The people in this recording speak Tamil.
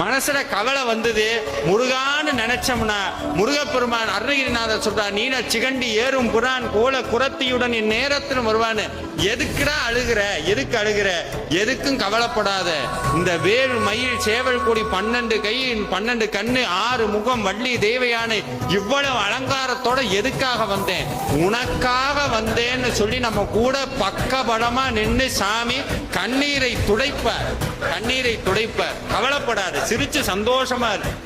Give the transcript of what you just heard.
மனசுல கவலை வந்தது, முருகான்னு நினைச்சோம்னா முருகப்பெருமான் அருணகிரிநாதர் சொல்றார், நீன சிகண்டி ஏறும் புறான் கோல குரத்தியுடன் என் நேரத்திலும் வருவான்னு. எதுக்குடா அழுகிற, எதுக்கு அழுகிற, எதுக்கும் கவலைப்படாத. இந்த வேல் மயில் சேவல் கூடி 12 கை 12 கண்ணு 6 முகம் வள்ளி தேவையான இவ்வளவு அலங்காரத்தோட எதுக்காக வந்தேன், உனக்காக வந்தேன்னு சொல்லி நம்ம கூட பக்கபலமா நின்று சாமி கண்ணீரை துடைப்பார், கண்ணீரை துடைப்பார். கவலைப்படாது, சிரிச்சு சந்தோஷமா இருக்கு.